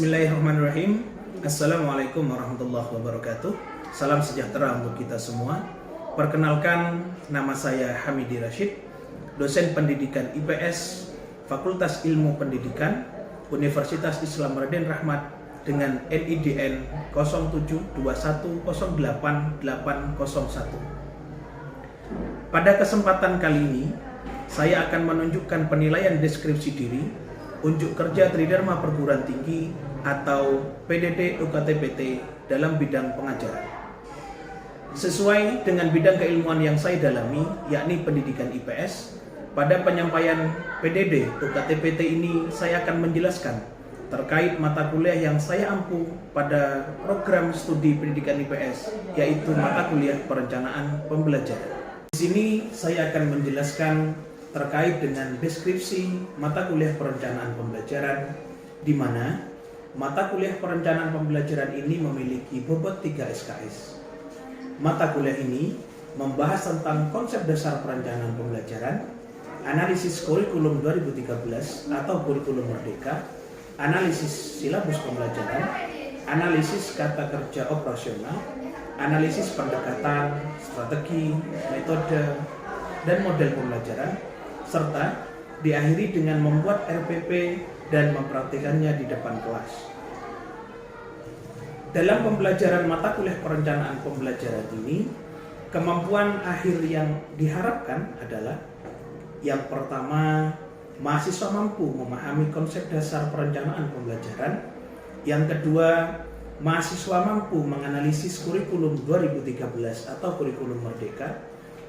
Bismillahirrahmanirrahim. Assalamualaikum warahmatullahi wabarakatuh. Salam sejahtera untuk kita semua. Perkenalkan, nama saya Hamidi Rashid, dosen pendidikan IPS, Fakultas Ilmu Pendidikan, Universitas Islam Raden Rahmat dengan NIDN 0721088801. Pada kesempatan kali ini, saya akan menunjukkan penilaian deskripsi diri unjuk kerja Tridharma Perguruan Tinggi atau PDD UKT-PT dalam bidang pengajaran. Sesuai dengan bidang keilmuan yang saya dalami, yakni pendidikan IPS, pada penyampaian PDD UKT-PT ini saya akan menjelaskan terkait mata kuliah yang saya ampu pada program studi pendidikan IPS, yaitu mata kuliah perencanaan pembelajaran. Di sini saya akan menjelaskan terkait dengan deskripsi mata kuliah perencanaan pembelajaran, di mana mata kuliah perencanaan pembelajaran ini memiliki bobot 3 SKS. Mata kuliah ini membahas tentang konsep dasar perencanaan pembelajaran, analisis kurikulum 2013 atau kurikulum merdeka, analisis silabus pembelajaran, analisis kata kerja operasional, analisis pendekatan, strategi, metode, dan model pembelajaran, serta diakhiri dengan membuat RPP dan mempraktikkannya di depan kelas. Dalam pembelajaran mata kuliah perencanaan pembelajaran ini, kemampuan akhir yang diharapkan adalah: yang pertama, mahasiswa mampu memahami konsep dasar perencanaan pembelajaran; yang kedua, mahasiswa mampu menganalisis kurikulum 2013 atau kurikulum merdeka;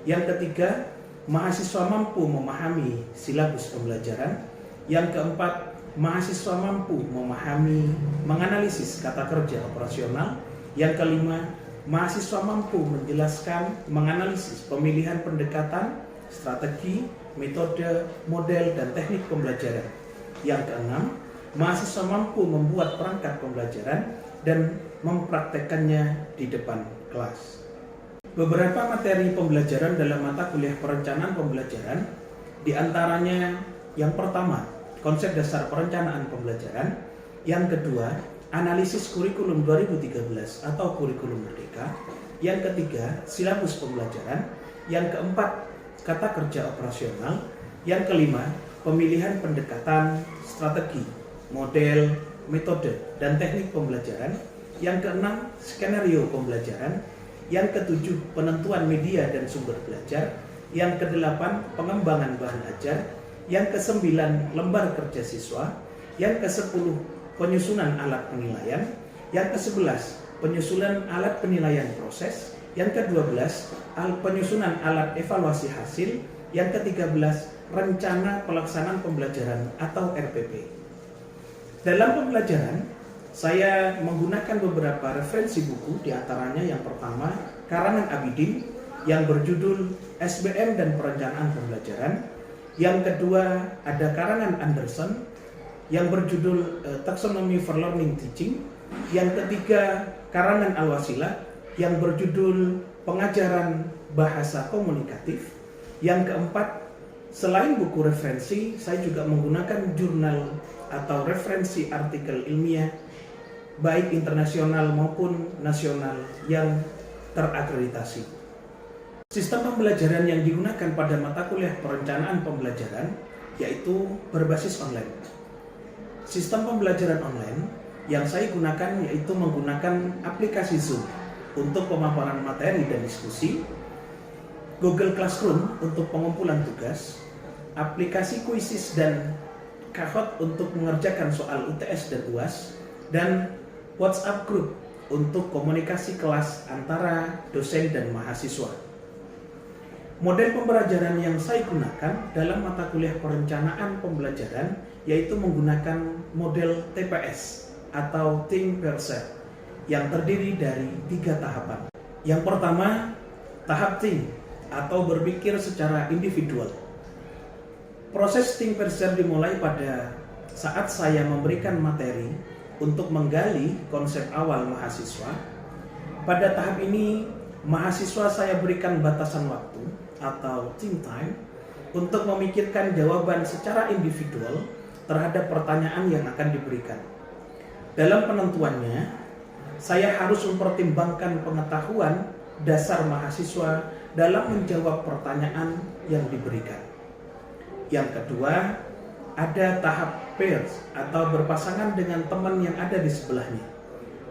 yang ketiga, mahasiswa mampu memahami silabus pembelajaran; yang keempat, mahasiswa mampu menganalisis kata kerja operasional; yang kelima, mahasiswa mampu menjelaskan, menganalisis pemilihan pendekatan, strategi, metode, model, dan teknik pembelajaran; yang keenam, mahasiswa mampu membuat perangkat pembelajaran dan mempraktekkannya di depan kelas. Beberapa materi pembelajaran dalam mata kuliah perencanaan pembelajaran, diantaranya yang pertama, konsep dasar perencanaan pembelajaran; yang kedua, analisis kurikulum 2013 atau kurikulum merdeka; yang ketiga, silabus pembelajaran; yang keempat, kata kerja operasional; yang kelima, pemilihan pendekatan, strategi, model, metode, dan teknik pembelajaran; yang keenam, skenario pembelajaran; yang ketujuh, penentuan media dan sumber belajar; yang kedelapan, pengembangan bahan ajar; yang kesembilan, lembar kerja siswa; yang kesepuluh, penyusunan alat penilaian; yang kesebelas, penyusunan alat penilaian proses; yang ke-12, penyusunan alat evaluasi hasil; yang ke-13, rencana pelaksanaan pembelajaran atau RPP. Dalam pembelajaran, saya menggunakan beberapa referensi buku, diantaranya yang pertama, karangan Abidin yang berjudul SBM dan Perencanaan Pembelajaran; yang kedua, ada karangan Anderson yang berjudul Taxonomy for Learning Teaching; yang ketiga, karangan Al-Wasilah yang berjudul Pengajaran Bahasa Komunikatif; yang keempat, selain buku referensi, saya juga menggunakan jurnal atau referensi artikel ilmiah baik internasional maupun nasional yang terakreditasi. Sistem pembelajaran yang digunakan pada mata kuliah perencanaan pembelajaran yaitu berbasis online. Sistem pembelajaran online yang saya gunakan yaitu menggunakan aplikasi Zoom untuk pemaparan materi dan diskusi, Google Classroom untuk pengumpulan tugas, aplikasi Quizzes dan Kahoot untuk mengerjakan soal UTS dan UAS, dan WhatsApp Group untuk komunikasi kelas antara dosen dan mahasiswa. Model pembelajaran yang saya gunakan dalam mata kuliah perencanaan pembelajaran yaitu menggunakan model TPS atau Think Per Set yang terdiri dari 3 tahapan. Yang pertama, tahap Think atau berpikir secara individual. Proses Think Per Set dimulai pada saat saya memberikan materi untuk menggali konsep awal mahasiswa. Pada tahap ini, mahasiswa saya berikan batasan waktu atau think time untuk memikirkan jawaban secara individual terhadap pertanyaan yang akan diberikan. Dalam penentuannya, saya harus mempertimbangkan pengetahuan dasar mahasiswa dalam menjawab pertanyaan yang diberikan. Yang kedua, ada tahap pairs atau berpasangan dengan teman yang ada di sebelahnya.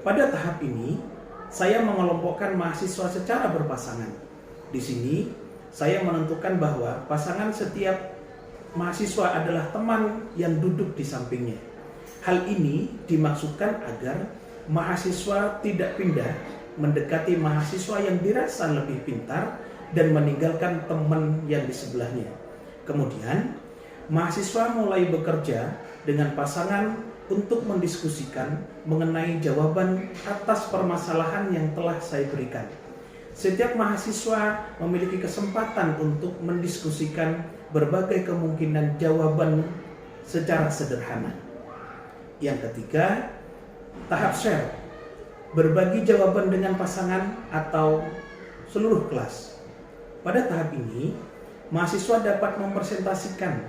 Pada tahap ini, saya mengelompokkan mahasiswa secara berpasangan. Di sini, saya menentukan bahwa pasangan setiap mahasiswa adalah teman yang duduk di sampingnya. Hal ini dimaksudkan agar mahasiswa tidak pindah mendekati mahasiswa yang dirasa lebih pintar dan meninggalkan teman yang di sebelahnya. Kemudian, mahasiswa mulai bekerja dengan pasangan untuk mendiskusikan mengenai jawaban atas permasalahan yang telah saya berikan. Setiap mahasiswa memiliki kesempatan untuk mendiskusikan berbagai kemungkinan jawaban secara sederhana. Yang ketiga, tahap share, berbagi jawaban dengan pasangan atau seluruh kelas. Pada tahap ini, mahasiswa dapat mempresentasikan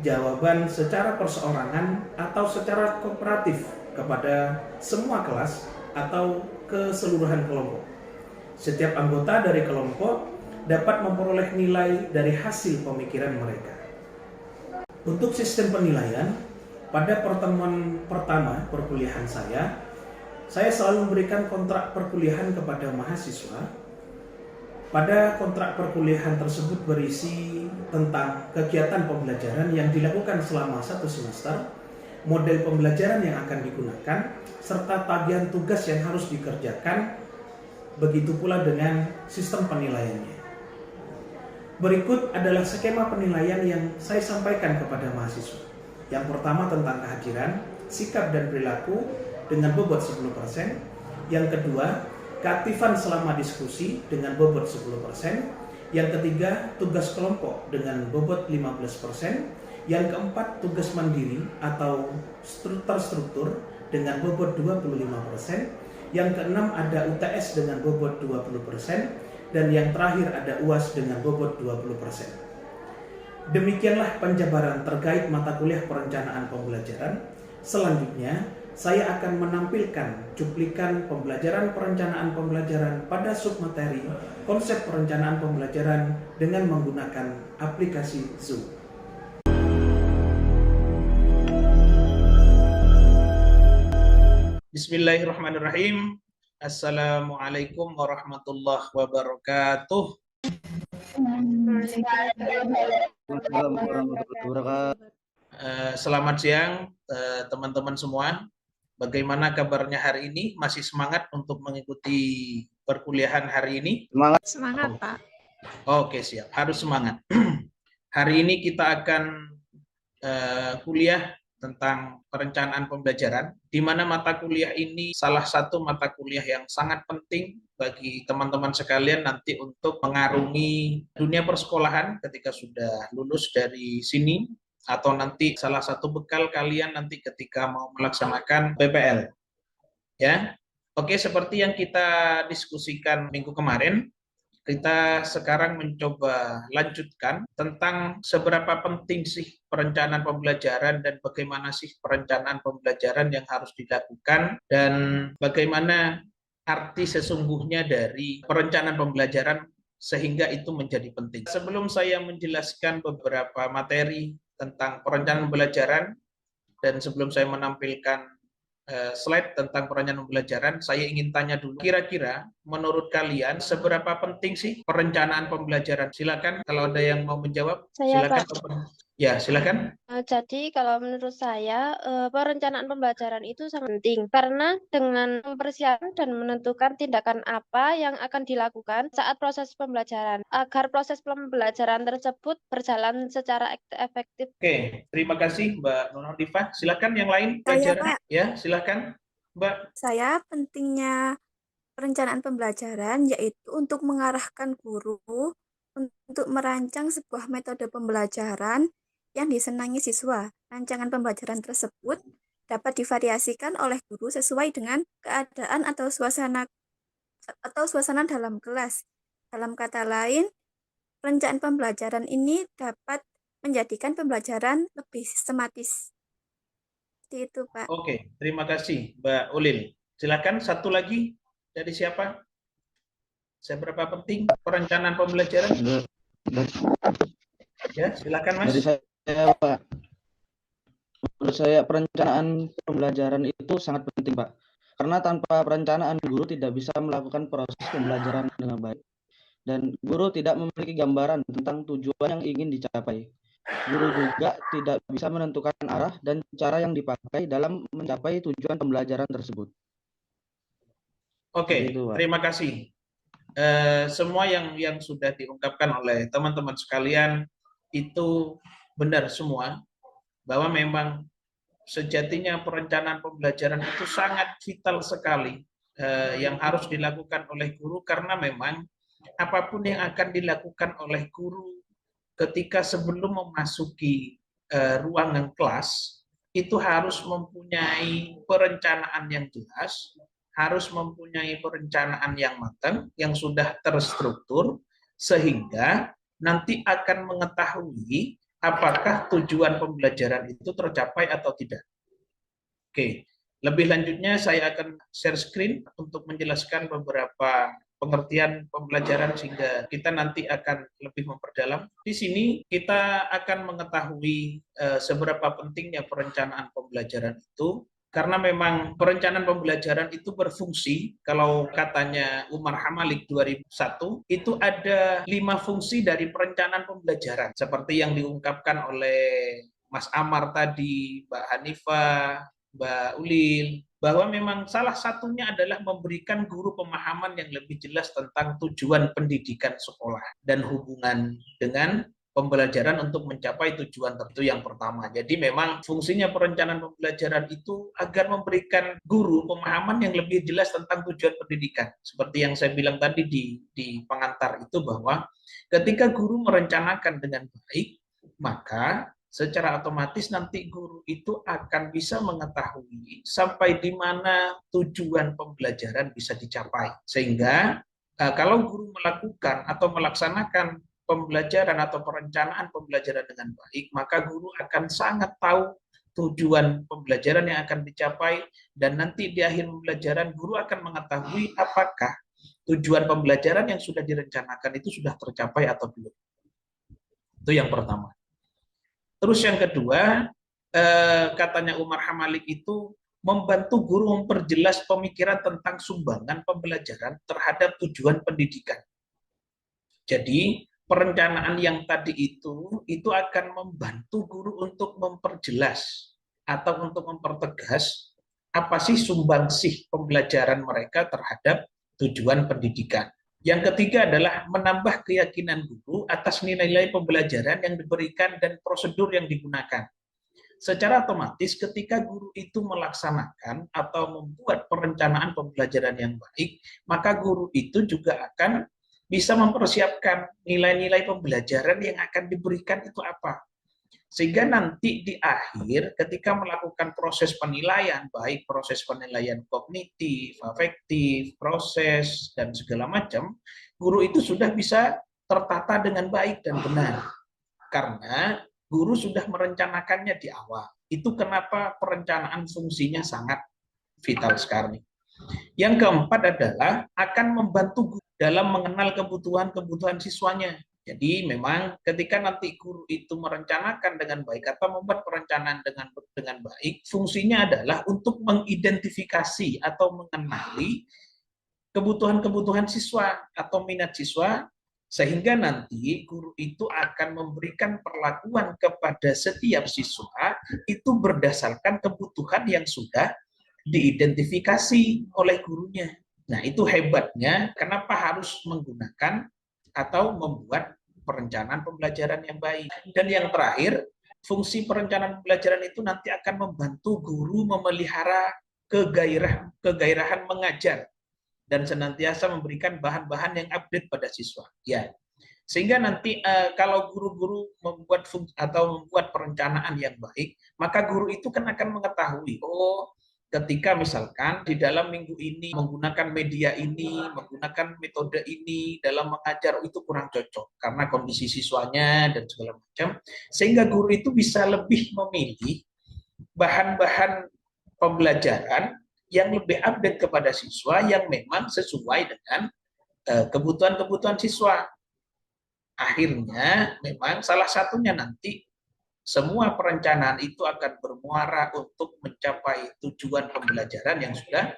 jawaban secara perseorangan atau secara kooperatif kepada semua kelas atau keseluruhan kelompok. Setiap anggota dari kelompok dapat memperoleh nilai dari hasil pemikiran mereka. Untuk sistem penilaian, pada pertemuan pertama perkuliahan saya selalu memberikan kontrak perkuliahan kepada mahasiswa. Pada kontrak perkuliahan tersebut berisi tentang kegiatan pembelajaran yang dilakukan selama 1 semester, model pembelajaran yang akan digunakan, serta tagihan tugas yang harus dikerjakan, begitu pula dengan sistem penilaiannya. Berikut adalah skema penilaian yang saya sampaikan kepada mahasiswa. Yang pertama tentang kehadiran, sikap dan perilaku dengan bobot 10%. Yang kedua, keaktifan selama diskusi dengan bobot 10%. Yang ketiga, tugas kelompok dengan bobot 15%. Yang keempat, tugas mandiri atau terstruktur dengan bobot 25%. Yang keenam, ada UTS dengan bobot 20%. Dan yang terakhir ada UAS dengan bobot 20%. Demikianlah penjabaran terkait mata kuliah perencanaan pembelajaran. Selanjutnya, saya akan menampilkan cuplikan pembelajaran perencanaan pembelajaran pada submateri konsep perencanaan pembelajaran dengan menggunakan aplikasi Zoom. Bismillahirrahmanirrahim. Assalamualaikum warahmatullahi wabarakatuh. Selamat siang teman-teman semua. Bagaimana kabarnya hari ini? Masih semangat untuk mengikuti perkuliahan hari ini? Semangat, Pak. Oke, siap. Harus semangat. Hari ini kita akan kuliah tentang perencanaan pembelajaran, di mana mata kuliah ini salah satu mata kuliah yang sangat penting bagi teman-teman sekalian nanti untuk mengarungi dunia persekolahan ketika sudah lulus dari sini, atau nanti salah satu bekal kalian nanti ketika mau melaksanakan PPL. Ya, oke, seperti yang kita diskusikan minggu kemarin, kita sekarang mencoba lanjutkan tentang seberapa penting sih perencanaan pembelajaran dan bagaimana sih perencanaan pembelajaran yang harus dilakukan dan bagaimana arti sesungguhnya dari perencanaan pembelajaran sehingga itu menjadi penting. Sebelum saya menjelaskan beberapa materi tentang perencanaan pembelajaran dan sebelum saya menampilkan slide tentang perencanaan pembelajaran, saya ingin tanya dulu, kira-kira menurut kalian seberapa penting sih perencanaan pembelajaran? Silakan kalau ada yang mau menjawab. Silakan. Ya, silakan. Jadi kalau menurut saya perencanaan pembelajaran itu sangat penting karena dengan mempersiapkan dan menentukan tindakan apa yang akan dilakukan saat proses pembelajaran agar proses pembelajaran tersebut berjalan secara efektif. Oke, terima kasih Mbak Nonodiva. Silakan yang lain. Saya, Pak. Ya, silakan Mbak. Saya pentingnya perencanaan pembelajaran yaitu untuk mengarahkan guru untuk merancang sebuah metode pembelajaran yang disenangi siswa. Rancangan pembelajaran tersebut dapat divariasikan oleh guru sesuai dengan keadaan atau suasana dalam kelas. Dalam kata lain, perencanaan pembelajaran ini dapat menjadikan pembelajaran lebih sistematis. Seperti itu, Pak. Oke, terima kasih Mbak Ulil. Silakan satu lagi dari siapa? Seberapa penting perencanaan pembelajaran? Ya, silakan Dari Mas. saya, Pak. Menurut saya perencanaan pembelajaran itu sangat penting, Pak. Karena tanpa perencanaan guru tidak bisa melakukan proses pembelajaran dengan baik. Dan guru tidak memiliki gambaran tentang tujuan yang ingin dicapai. Guru juga tidak bisa menentukan arah dan cara yang dipakai dalam mencapai tujuan pembelajaran tersebut. Oke, Itu, Pak. terima kasih. Semua yang sudah diungkapkan oleh teman-teman sekalian itu benar semua, bahwa memang sejatinya perencanaan pembelajaran itu sangat vital sekali yang harus dilakukan oleh guru, karena memang apapun yang akan dilakukan oleh guru ketika sebelum memasuki ruangan kelas itu harus mempunyai perencanaan yang jelas, harus mempunyai perencanaan yang matang, yang sudah terstruktur, sehingga nanti akan mengetahui apakah tujuan pembelajaran itu tercapai atau tidak. Oke, lebih lanjutnya saya akan share screen untuk menjelaskan beberapa pengertian pembelajaran sehingga kita nanti akan lebih memperdalam. Di sini kita akan mengetahui seberapa pentingnya perencanaan pembelajaran itu, karena memang perencanaan pembelajaran itu berfungsi, kalau katanya Umar Hamalik 2001, itu ada 5 fungsi dari perencanaan pembelajaran, seperti yang diungkapkan oleh Mas Amar tadi, Mbak Hanifah, Mbak Ulil, bahwa memang salah satunya adalah memberikan guru pemahaman yang lebih jelas tentang tujuan pendidikan sekolah dan hubungan dengan pembelajaran untuk mencapai tujuan tertentu yang pertama. Jadi memang fungsinya perencanaan pembelajaran itu agar memberikan guru pemahaman yang lebih jelas tentang tujuan pendidikan. Seperti yang saya bilang tadi di pengantar itu, bahwa ketika guru merencanakan dengan baik, maka secara otomatis nanti guru itu akan bisa mengetahui sampai di mana tujuan pembelajaran bisa dicapai. Sehingga kalau guru melakukan atau melaksanakan pembelajaran atau perencanaan pembelajaran dengan baik, maka guru akan sangat tahu tujuan pembelajaran yang akan dicapai, dan nanti di akhir pembelajaran guru akan mengetahui apakah tujuan pembelajaran yang sudah direncanakan itu sudah tercapai atau belum. Itu yang pertama. Terus yang kedua, katanya Umar Hamalik itu membantu guru memperjelas pemikiran tentang sumbangan pembelajaran terhadap tujuan pendidikan. Jadi perencanaan yang tadi itu akan membantu guru untuk memperjelas atau untuk mempertegas apa sih sumbangsih pembelajaran mereka terhadap tujuan pendidikan. Yang ketiga adalah menambah keyakinan guru atas nilai-nilai pembelajaran yang diberikan dan prosedur yang digunakan. Secara otomatis ketika guru itu melaksanakan atau membuat perencanaan pembelajaran yang baik, maka guru itu juga akan bisa mempersiapkan nilai-nilai pembelajaran yang akan diberikan itu apa. Sehingga nanti di akhir ketika melakukan proses penilaian, baik proses penilaian kognitif, afektif, proses, dan segala macam, guru itu sudah bisa tertata dengan baik dan benar. Karena guru sudah merencanakannya di awal. Itu kenapa perencanaan fungsinya sangat vital sekali. Yang keempat adalah akan membantu guru dalam mengenal kebutuhan-kebutuhan siswanya. Jadi memang ketika nanti guru itu merencanakan dengan baik atau membuat perencanaan dengan baik, fungsinya adalah untuk mengidentifikasi atau mengenali kebutuhan-kebutuhan siswa atau minat siswa, sehingga nanti guru itu akan memberikan perlakuan kepada setiap siswa itu berdasarkan kebutuhan yang sudah diidentifikasi oleh gurunya. Nah, itu hebatnya kenapa harus menggunakan atau membuat perencanaan pembelajaran yang baik. Dan yang terakhir, fungsi perencanaan pembelajaran itu nanti akan membantu guru memelihara kegairahan mengajar dan senantiasa memberikan bahan-bahan yang update pada siswa. Ya, sehingga nanti kalau guru-guru membuat perencanaan yang baik, maka guru itu kan akan mengetahui, oh, ketika misalkan di dalam minggu ini menggunakan media ini, menggunakan metode ini dalam mengajar, itu kurang cocok karena kondisi siswanya dan segala macam, sehingga guru itu bisa lebih memilih bahan-bahan pembelajaran yang lebih update kepada siswa yang memang sesuai dengan kebutuhan-kebutuhan siswa. Akhirnya memang salah satunya nanti semua perencanaan itu akan bermuara untuk mencapai tujuan pembelajaran yang sudah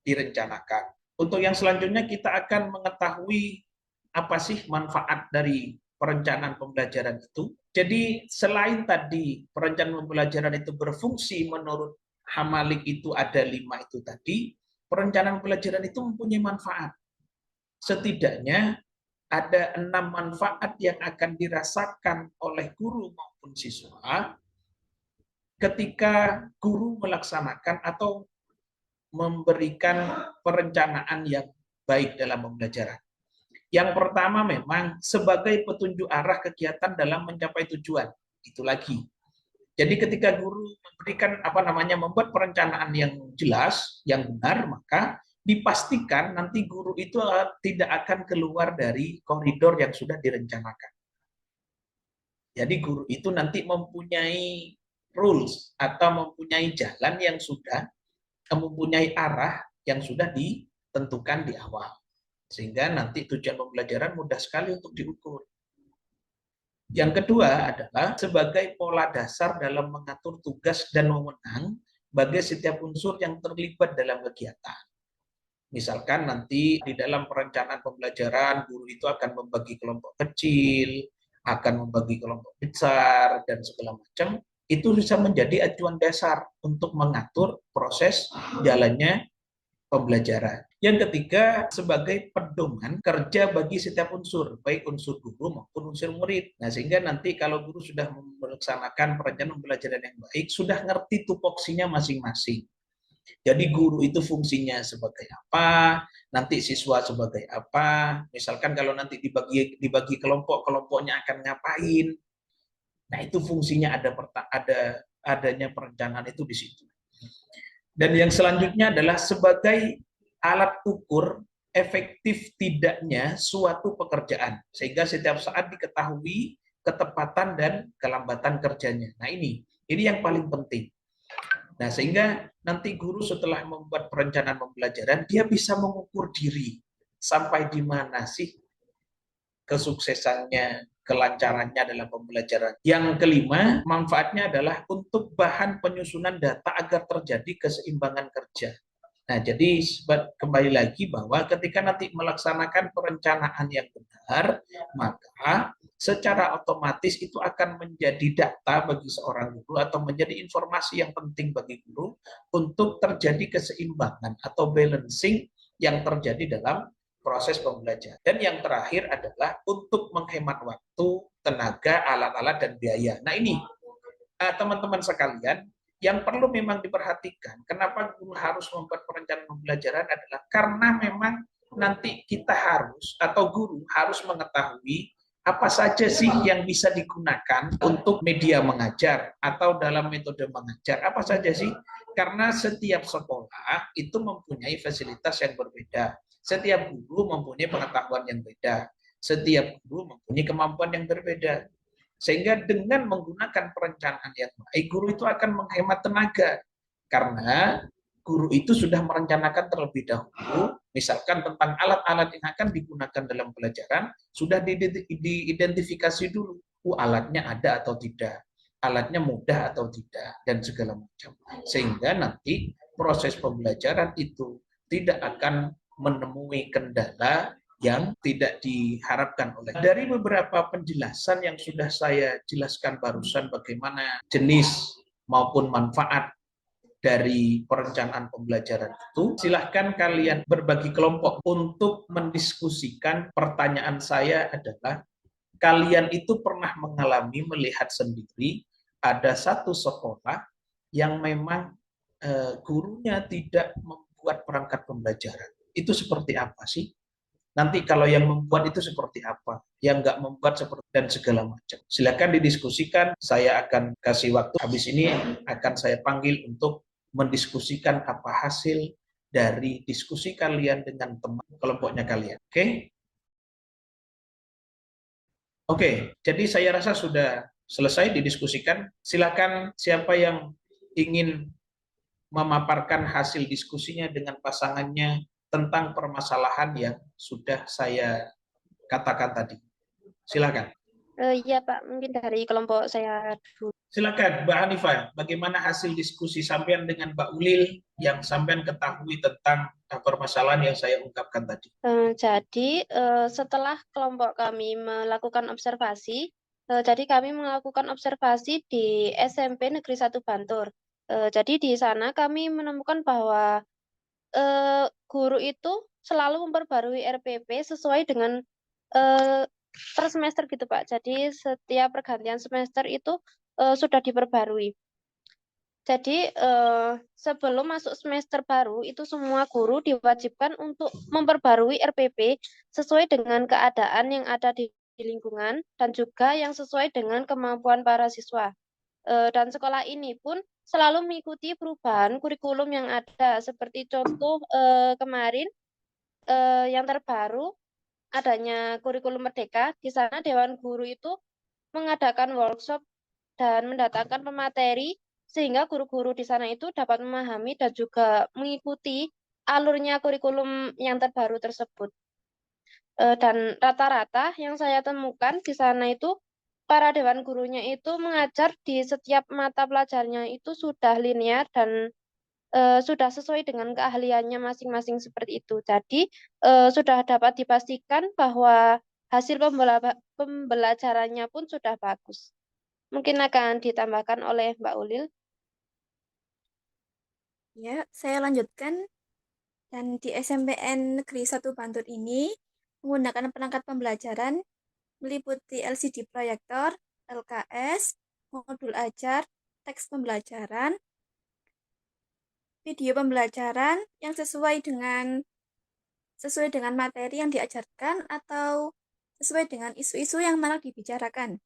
direncanakan. Untuk yang selanjutnya kita akan mengetahui apa sih manfaat dari perencanaan pembelajaran itu. Jadi selain tadi perencanaan pembelajaran itu berfungsi menurut Hamalik itu ada 5 itu tadi, perencanaan pembelajaran itu mempunyai manfaat. Setidaknya ada 6 manfaat yang akan dirasakan oleh guru maupun siswa ketika guru melaksanakan atau memberikan perencanaan yang baik dalam pembelajaran. Yang pertama memang sebagai petunjuk arah kegiatan dalam mencapai tujuan. Itu lagi. Jadi ketika guru memberikan membuat perencanaan yang jelas, yang benar, maka dipastikan nanti guru itu tidak akan keluar dari koridor yang sudah direncanakan. Jadi guru itu nanti mempunyai rules atau mempunyai jalan yang sudah mempunyai arah yang sudah ditentukan di awal. Sehingga nanti tujuan pembelajaran mudah sekali untuk diukur. Yang kedua adalah sebagai pola dasar dalam mengatur tugas dan wewenang bagi setiap unsur yang terlibat dalam kegiatan. Misalkan nanti di dalam perencanaan pembelajaran, guru itu akan membagi kelompok kecil, akan membagi kelompok besar, dan segala macam. Itu bisa menjadi acuan dasar untuk mengatur proses jalannya pembelajaran. Yang ketiga, sebagai pedoman kerja bagi setiap unsur, baik unsur guru maupun unsur murid. Nah, sehingga nanti kalau guru sudah melaksanakan perencanaan pembelajaran yang baik, sudah ngerti tupoksinya masing-masing. Jadi guru itu fungsinya sebagai apa, nanti siswa sebagai apa. Misalkan kalau nanti dibagi kelompok, kelompoknya akan ngapain. Nah, itu fungsinya adanya perencanaan itu di situ. Dan yang selanjutnya adalah sebagai alat ukur efektif tidaknya suatu pekerjaan, sehingga setiap saat diketahui ketepatan dan kelambatan kerjanya. Nah, ini yang paling penting. Nah, sehingga nanti guru setelah membuat perencanaan pembelajaran, dia bisa mengukur diri sampai di mana sih kesuksesannya, kelancarannya dalam pembelajaran. Yang kelima, manfaatnya adalah untuk bahan penyusunan data agar terjadi keseimbangan kerja. Nah, jadi kembali lagi bahwa ketika nanti melaksanakan perencanaan yang benar, maka secara otomatis itu akan menjadi data bagi seorang guru atau menjadi informasi yang penting bagi guru untuk terjadi keseimbangan atau balancing yang terjadi dalam proses pembelajaran. Dan yang terakhir adalah untuk menghemat waktu, tenaga, alat-alat, dan biaya. Nah, ini teman-teman sekalian, yang perlu memang diperhatikan, kenapa guru harus membuat perencanaan pembelajaran adalah karena memang nanti kita harus, atau guru harus mengetahui apa saja sih yang bisa digunakan untuk media mengajar atau dalam metode mengajar, apa saja sih? Karena setiap sekolah itu mempunyai fasilitas yang berbeda. Setiap guru mempunyai pengetahuan yang beda. Setiap guru mempunyai kemampuan yang berbeda. Sehingga dengan menggunakan perencanaan yang baik, guru itu akan menghemat tenaga. Karena guru itu sudah merencanakan terlebih dahulu, misalkan tentang alat-alat yang akan digunakan dalam pelajaran, sudah diidentifikasi dulu. Alatnya ada atau tidak, alatnya mudah atau tidak, dan segala macam. Sehingga nanti proses pembelajaran itu tidak akan menemui kendala yang tidak diharapkan oleh. Dari beberapa penjelasan yang sudah saya jelaskan barusan bagaimana jenis maupun manfaat dari perencanaan pembelajaran itu, silahkan kalian berbagi kelompok untuk mendiskusikan. Pertanyaan saya adalah, kalian itu pernah mengalami melihat sendiri ada satu sekolah yang memang gurunya tidak membuat perangkat pembelajaran. Itu seperti apa sih? Nanti kalau yang membuat itu seperti apa, yang nggak membuat seperti, dan segala macam. Silakan didiskusikan, saya akan kasih waktu. Habis ini akan saya panggil untuk mendiskusikan apa hasil dari diskusi kalian dengan teman kelompoknya kalian. Oke, jadi saya rasa sudah selesai didiskusikan. Silakan siapa yang ingin memaparkan hasil diskusinya dengan pasangannya tentang permasalahan yang sudah saya katakan tadi. Silakan. Iya Pak, mungkin dari kelompok saya dulu. Silakan Mbak Hanifah, bagaimana hasil diskusi sampean dengan Mbak Ulil yang sampean ketahui tentang permasalahan yang saya ungkapkan tadi? Jadi setelah kelompok kami melakukan observasi, jadi kami melakukan observasi di SMP Negeri 1 Bantur. Jadi di sana kami menemukan bahwa guru itu selalu memperbarui RPP sesuai dengan per semester gitu Pak. Jadi setiap pergantian semester itu sudah diperbarui. Jadi sebelum masuk semester baru itu semua guru diwajibkan untuk memperbarui RPP sesuai dengan keadaan yang ada di lingkungan dan juga yang sesuai dengan kemampuan para siswa. Dan sekolah ini pun selalu mengikuti perubahan kurikulum yang ada. Seperti contoh kemarin yang terbaru adanya kurikulum Merdeka. Di sana Dewan Guru itu mengadakan workshop dan mendatangkan pemateri sehingga guru-guru di sana itu dapat memahami dan juga mengikuti alurnya kurikulum yang terbaru tersebut. Dan rata-rata yang saya temukan di sana itu para dewan gurunya itu mengajar di setiap mata pelajarannya itu sudah linear dan sudah sesuai dengan keahliannya masing-masing seperti itu. Jadi sudah dapat dipastikan bahwa hasil pembelajarannya pun sudah bagus. Mungkin akan ditambahkan oleh Mbak Ulil. Ya, saya lanjutkan. Dan di SMPN Negeri 1 Bantul ini menggunakan perangkat pembelajaran meliputi LCD proyektor, LKS, modul ajar, teks pembelajaran, video pembelajaran yang sesuai dengan materi yang diajarkan atau sesuai dengan isu-isu yang malah dibicarakan.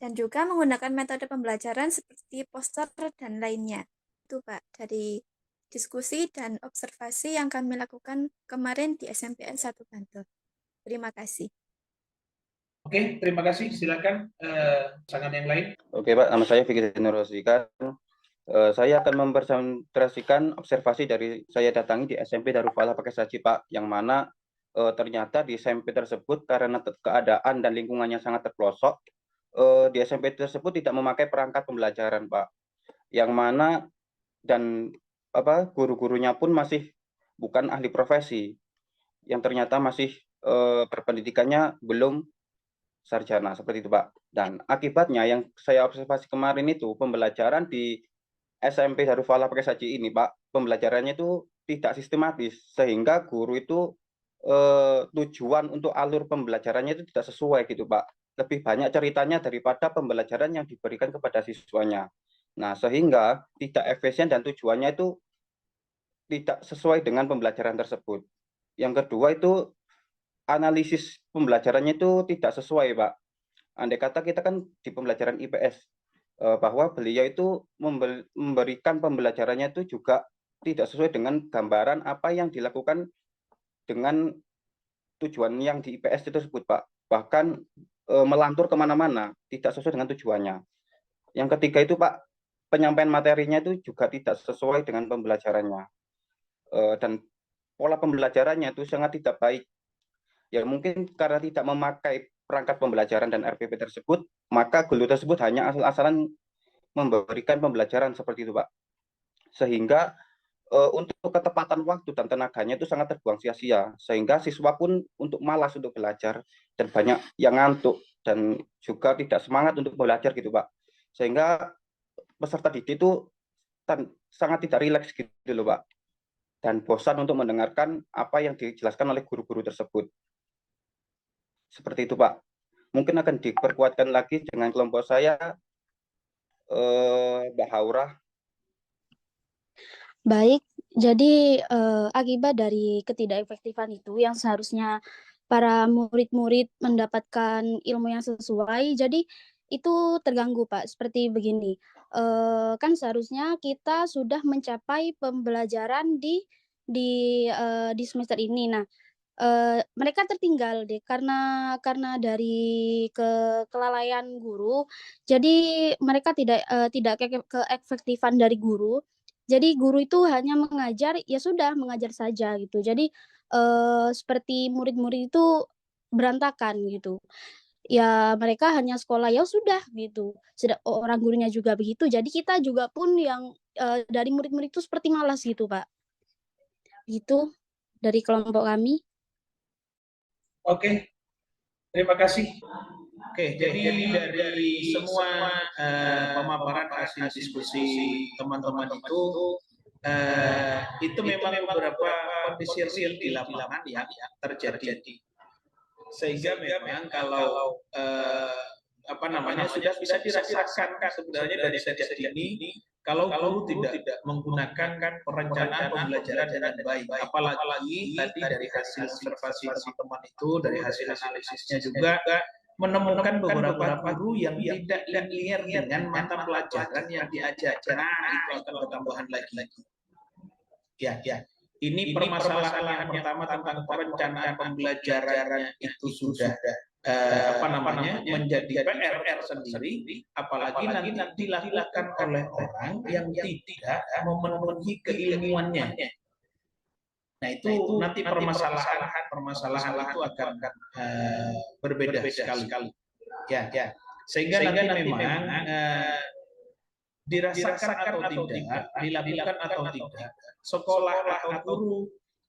Dan juga menggunakan metode pembelajaran seperti poster dan lainnya. Itu Pak, dari diskusi dan observasi yang kami lakukan kemarin di SMPN 1 Bantul. Terima kasih. Oke, terima kasih. Silakan pasangan yang lain. Oke Pak, nama saya Fikri Nurrosikan. Saya akan mempresentasikan observasi dari saya datangi di SMP Darul Falah Pakai Saji Pak, yang mana ternyata di SMP tersebut karena keadaan dan lingkungannya sangat terpelosok, di SMP tersebut tidak memakai perangkat pembelajaran Pak, yang mana dan guru-gurunya pun masih bukan ahli profesi, yang ternyata masih berpendidikannya belum sarjana seperti itu Pak. Dan akibatnya yang saya observasi kemarin itu pembelajaran di SMP Darul Falah Pakai Saji ini Pak, pembelajarannya itu tidak sistematis sehingga guru itu tujuan untuk alur pembelajarannya itu tidak sesuai gitu Pak. Lebih banyak ceritanya daripada pembelajaran yang diberikan kepada siswanya. Nah, sehingga tidak efisien dan tujuannya itu tidak sesuai dengan pembelajaran tersebut. Yang kedua itu analisis pembelajarannya itu tidak sesuai, Pak. Andai kata kita kan di pembelajaran IPS, bahwa beliau itu memberikan pembelajarannya itu juga tidak sesuai dengan gambaran apa yang dilakukan dengan tujuan yang di IPS itu tersebut, Pak. Bahkan melantur kemana-mana, tidak sesuai dengan tujuannya. Yang ketiga itu, Pak, penyampaian materinya itu juga tidak sesuai dengan pembelajarannya. Dan pola pembelajarannya itu sangat tidak baik. Ya mungkin karena tidak memakai perangkat pembelajaran dan RPP tersebut, maka guru tersebut hanya asal-asalan memberikan pembelajaran seperti itu, Pak. Sehingga untuk ketepatan waktu dan tenaganya itu sangat terbuang sia-sia, sehingga siswa pun untuk malas untuk belajar dan banyak yang ngantuk dan juga tidak semangat untuk belajar gitu, Pak. Sehingga peserta didik itu sangat tidak rileks gitu loh, Pak. Dan bosan untuk mendengarkan apa yang dijelaskan oleh guru-guru tersebut. Seperti itu, Pak. Mungkin akan diperkuatkan lagi dengan kelompok saya, Mbak Haura. Baik, jadi akibat dari ketidakefektifan itu yang seharusnya para murid-murid mendapatkan ilmu yang sesuai, jadi itu terganggu, Pak. Seperti begini, kan seharusnya kita sudah mencapai pembelajaran di semester ini. Nah, mereka tertinggal deh karena dari kelalaian guru, jadi mereka tidak keefektifan dari guru. Jadi guru itu hanya mengajar, ya sudah mengajar saja gitu. Jadi, seperti murid-murid itu berantakan gitu. Ya mereka hanya sekolah, ya sudah gitu. Orang gurunya juga begitu, jadi kita juga pun yang, dari murid-murid itu seperti malas gitu, Pak. Gitu dari kelompok kami. Oke, terima kasih. Oke, jadi dari semua pemaparan hasil diskusi teman-teman itu memang beberapa kondisi real di lapangan yang terjadi. Sehingga memang kalau sudah bisa dirasakan sebenarnya dari sejak dini kalau guru tidak menggunakan perencanaan pembelajaran dengan baik, apalagi tadi dari hasil observasi teman-teman itu, dari hasil analisisnya juga menemukan beberapa guru yang tidak linear dengan mata pelajaran yang diajarkan. Nah, itu akan bertambahan lagi. Ya. Ini permasalahan yang pertama tentang perencanaan pembelajaran itu sudah menjadi PR sendiri, apalagi nanti dilakukan oleh orang yang tidak memenuhi keilmuannya. Nah, itu nanti permasalahan itu akan berbeda sekali. Ya. Sehingga nanti memang dirasakan atau tidak, dilakukan atau tidak, sekolah atau guru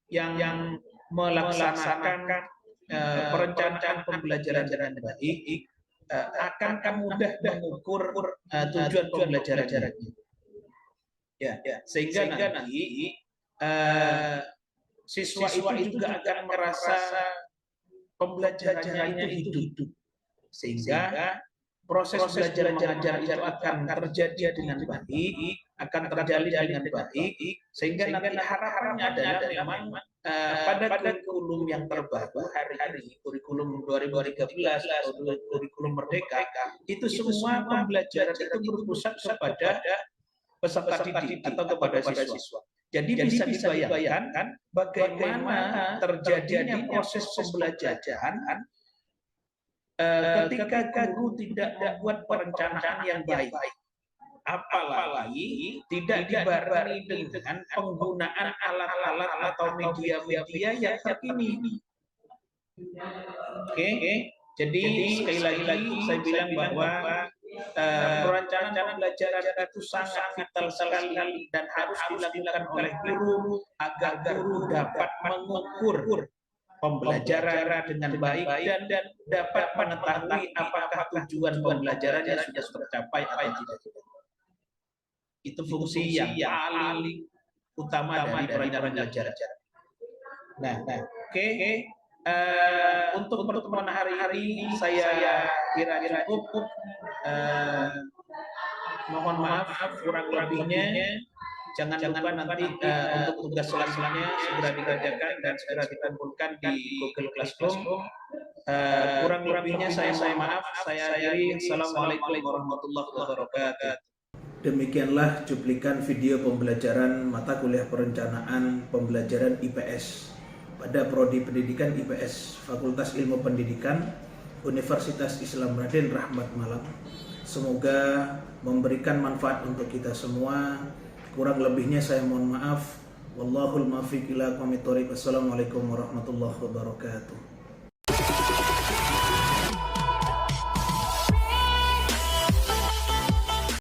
yang melaksanakan perencanaan pembelajaran dengan baik akan mudah mengukur tujuan pembelajaran. Ya. Sehingga nanti siswa itu juga akan merasa pembelajarannya itu hidup, sehingga proses belajar mengajar itu akan terjadi dengan baik, akan terjalin dengan baik, sehingga nanti harapannya adalah memang pada kurikulum yang terbaru hari ini, kurikulum 2013 atau kurikulum Merdeka, itu semua pembelajaran itu berpusat kepada peserta didik atau kepada siswa. Jadi bisa dibayangkan bagaimana terjadinya proses pembelajaran ketika guru tidak membuat perencanaan yang baik, apalagi tidak dibarengi dengan penggunaan alat-alat atau media-media yang terkini. Oke, jadi sekali lagi saya bilang bahwa perencanaan pembelajaran itu sangat vital sekali dan harus dilakukan oleh guru agar guru dapat mengukur pembelajaran dengan baik dan dapat mengetahui apakah tujuan pembelajarannya sudah tercapai atau tidak. Itu fungsi yang paling utama dari pembelajaran. Nah, oke. Untuk pertemuan hari ini saya kira cukup. Mohon maaf kurang lebihnya. Jangan lupa nanti untuk tugas selanjutnya segera dikerjakan dan segera dikumpulkan di Google Classroom. Kurang lebihnya saya mohon maaf. Saya akhiri. Assalamualaikum warahmatullahi wabarakatuh. Demikianlah cuplikan video pembelajaran mata kuliah perencanaan pembelajaran IPS pada Prodi Pendidikan IPS Fakultas Ilmu Pendidikan Universitas Islam Raden Rahmat Malang. Semoga memberikan manfaat untuk kita semua. Kurang lebihnya saya mohon maaf. Wallahul muwaffiq ila aqwamit thoriq. Wassalamualaikum warahmatullahi wabarakatuh.